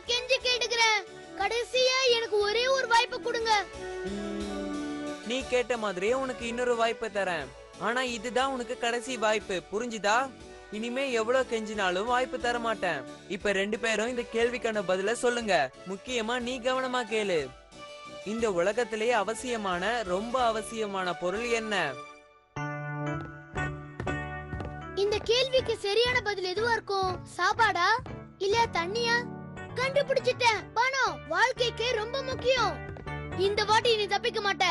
கெஞ்சி கேட்டுக்கிறேன். கடைசியா எனக்கு ஒரே ஒரு வாய்ப்பு கொடுங்க. நீ கேட்ட மாதிரியே உனக்கு இன்னொரு வாய்ப்பு தரேன். ஆனா இதுதான் உனக்கு கடைசி வாய்ப்பு, புரிஞ்சுதா? இனிமே எவ்வளவு கெஞ்சினாலும் வாய்ப்பு தர மாட்டேன். இப்ப 2 பேரும் இந்த கேள்விக்கான பதில சொல்லுங்க. முக்கியமா நீ கவனமா கேளு. இந்த உலகத்திலேயே அவசியமான, ரொம்ப அவசியமான பொருள் என்ன? இந்த கேள்விக்கு சரியான பதில் எதுவா இருக்கும்? சாப்பாடா இல்ல தண்ணியா? கண்டுபிடிச்சிட்டேன். பணம் வாழ்க்கைக்கு ரொம்ப முக்கியம். இந்த வாட்டி நீ தப்பிக்க மாட்ட.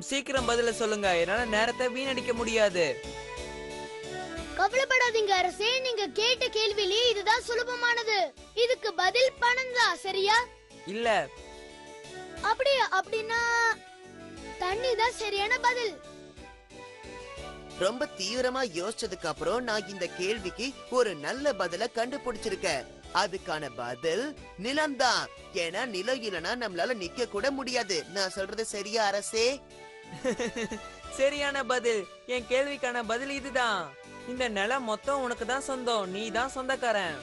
சீக்கிரம் பதில சொல்லுங்க, என்னால நேரத்தை வீணடிக்க முடியாது. கவலைப்படாதீங்க அரசே, நீங்க கேட்ட கேள்வியிலே இதுதான் சுலபமானது. இதுக்கு பதில் பணம் தான், சரியா? இல்ல. அப்படின்னா தண்ணி தான் சரியான பதில். ரொம்ப தீவிரமா யோசிச்சதுக்கு அப்புறம் நான் இந்த கேள்விக்கு ஒரு நல்ல பதில கண்டுபிடிச்சிருக்கேன். அதுக்கான பதில் நிலம்தான். ஏன்னா நிலம் இல்லனா நம்மளால நிக்க கூட முடியாது. நான் சொல்றது சரியா அரசே? சரியான பதில். என் கேள்விக்கான பதில் இதுதான். இந்த நிலம் மொத்தம் உனக்கு தான் சொந்தம். நீ தான் சொந்தக்காரன்.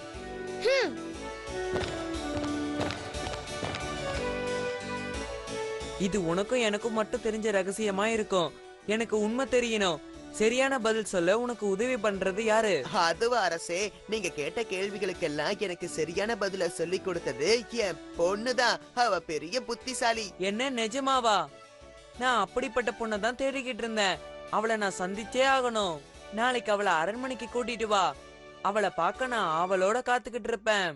இது உனக்கும் எனக்கும் மட்டும் தெரிஞ்ச ரகசியமா இருக்கும். எனக்கு உண்மை தெரியணும். சரியான பதில் சொல்ல உனக்கு உதவி பண்றது யாரு? அதுவா அரசே, நீங்க கேட்ட கேள்விகளுக்கெல்லாம் எனக்கு சரியான பதில சொல்லி கொடுத்தது என் பொண்ணுதான். அவ பெரிய புத்திசாலி. என்ன, நிஜமாவா? நான் அப்படிப்பட்ட பொண்ணை தான் தேடிக்கிட்டு இருந்தேன். அவளை நான் சந்திச்சே ஆகணும். நாளைக்கு அவளை அரண்மனைக்கு கூட்டிட்டு வா. அவளை பார்க்க நான் அவளோட காத்துக்கிட்டு இருப்பேன்.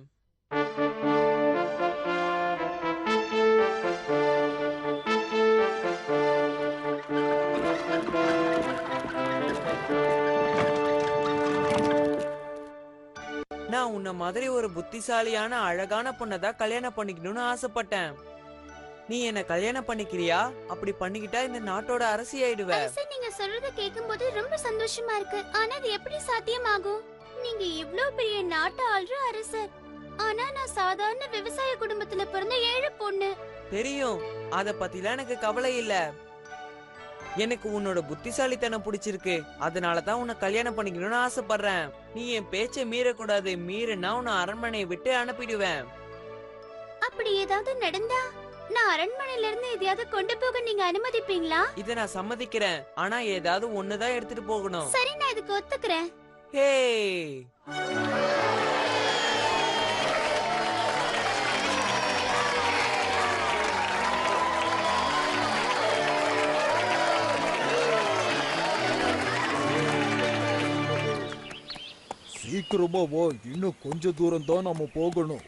நான் உன்ன மாதிரி ஒரு புத்திசாலியான அழகான பொண்ணை தான் கல்யாணம் பண்ணிக்கணும்னு ஆசைப்பட்டேன். நீ என்ன கல்யாணம் பண்ணிக்கிறியா? அப்படி பண்ணிக்கிட்டா இந்த நாட்டோட அரசி ஆயிடுவ. நீங்க சொல்றத கேட்கும்போது ரொம்ப சந்தோஷமா இருக்கு. ஆனா அது எப்படி சாத்தியமாகும்? நீங்க இவ்ளோ பெரிய நாட்டை ஆள்ற அரசர். ஆனா நான் சாதாரண விவசாய குடும்பத்துல பிறந்த ஏழை பொண்ணு. தெரியும், அத பத்திலாம் எனக்கு கவலை இல்ல. எனக்கு உன்னோட புத்திசாலித்தனம் பிடிச்சிருக்கு. அதனாலதான் உன்னை கல்யாணம் பண்ணிக்கணும்னு ஆசைப்படுறேன். நீ என் பேச்சை மீறக்கூடாது. மீறினா உன்னை அரண்மனையை விட்டு அனுப்பிடுவேன். அப்படி ஏதாவது நடந்தா நான் அரண்மனையில இருந்து எதையாவது கொண்டு போக நீங்க அனுமதிப்பீங்களா? இத நான் சம்மதிக்கிறேன். ஆனா ஏதாவது ஒண்ணுதான் எடுத்துட்டு போகணும். சரி, நான் இதுக்கு ஒத்துக்கிறேன். ஹே, சீக்கிரமா வா, இன்னும் கொஞ்ச தூரம் தான் நாம போகணும்.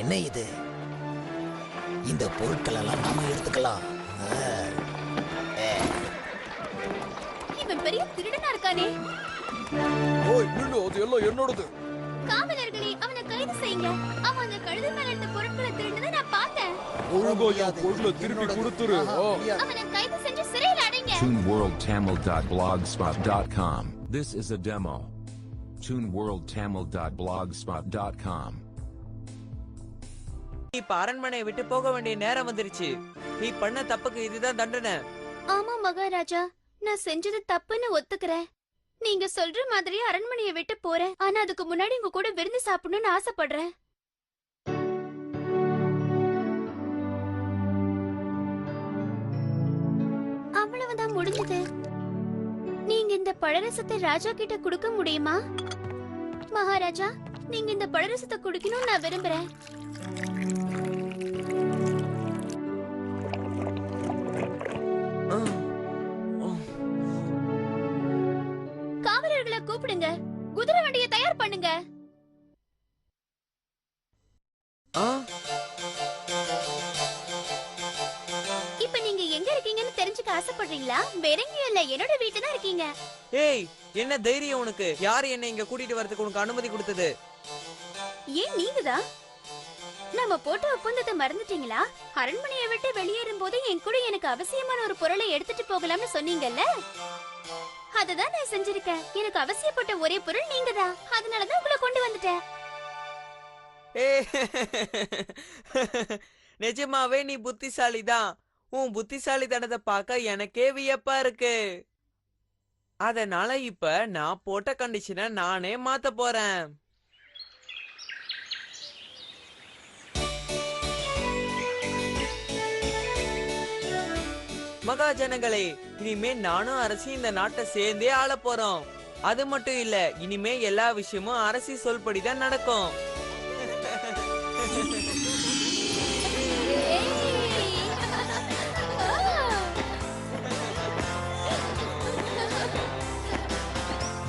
என்ன இது? இந்த பொருட்கள் எல்லாம் நாம எடுத்துக்கலாம். இவன் பெரிய திருடனா இருக்கானே. ஓய் நில்லு, அது எல்லாம் என்னோடது. காவலர்களே, அவனை கைது செய்யுங்க. அவன் அந்த கழுதை மேல இருந்த பொருட்களை திருடுனதை நான் பார்த்தேன். ஒழுங்கா என் பொருளை திருப்பி கொடுத்துரு. அவனை கைது செஞ்சு சிறையில் அடைங்க. ToonWorldTamil.blogspot.com. This is a demo. ToonWorldTamil.blogspot.com. இப்ப அரண்மனையை விட்டு போக வேண்டிய நேரம் வந்துருச்சு. நீ பண்ண தப்புக்கு இதுதான் தண்டனை. ஆமா மகாராஜா, நான் செஞ்சது தப்புன்னு ஒத்துக்கிறேன். நீங்க சொல்ற மாதிரி அரண்மனையை விட்டு போறேன். ஆனா அதுக்கு முன்னாடி உங்க கூட விருந்து சாப்பிடணும்னு ஆசைப்படுறேன். அவ்வளவுதான், முடிஞ்சது. நீங்க இந்த பழரசத்தை ராஜா கிட்ட கொடுக்க முடியுமா? மகாராஜா, நீங்க இந்த பழரசத்தை குடிக்கணும்னு நான் விரும்புறேன். காவலர்களை கூப்பிடுங்க. குதிரை வண்டியை தயார் பண்ணுங்க. இப்ப நீங்க எங்க இருக்கீங்கன்னு தெரிஞ்சுக்க ஆசைப்படுறீங்களா? வேற எங்கேயும் இல்ல, என்னோட வீட்டுல தான் இருக்கீங்க. ஏய், என்ன தைரியம் உனக்கு? யாரு என்ன இங்க கூட்டிட்டு வரதுக்கு உனக்கு அனுமதி கொடுத்தது? ஏன் நீங்கதான்? நம்ம போட்ட ஒப்பந்தத்தை மறந்துட்டீங்களா? அரண்மனையை விட்டு வெளியேறும் போது என் கூட எனக்கு அவசியமான ஒரு பொருளை எடுத்துட்டு போகலாம்னு சொன்னீங்கல்ல. அததான் நான் செஞ்சிருக்கேன். எனக்கு அவசியப்பட்ட ஒரே பொருள் நீங்க தான். அதனாலதான் உங்களை கொண்டு வந்துட்டேன். ஏ நிஜமாவே நீ புத்திசாலிதான். உன் புத்திசாலித்தனத்தை பார்க்க எனக்கே வியப்பா இருக்கு. அதனால இப்ப நான் போட்ட கண்டிஷனை நானே மாத்த போறேன். மகாஜனங்களே, இனிமே நானும் அரசி இந்த நாட்டை சேர்ந்தே ஆள போறோம். அது மட்டும் இல்ல, இனிமே எல்லா விஷயமும் அரசி சொல்படிதான் நடக்கும்.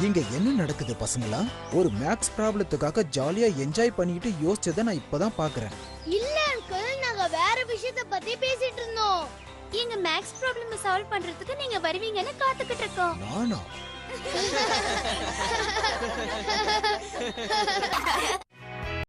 இங்க என்ன நடக்குது பசங்களா? ஒரு மேக்ஸ் ப்ராப்ளத்துக்காக ஜாலியா என்ஜாய் பண்ணிட்டு யோசிச்சதை நான் இப்பதான் பாக்குறேன். இல்ல அங்கிள், நாங்க வேற விஷயத்த பத்தி பேசிட்டு இருந்தோம். எங்க மேக்ஸ் ப்ராப்ளம் சால்வ் பண்றதுக்கு நீங்க வருவீங்கன்னு காத்துக்கிட்டு இருக்கோம். நானா?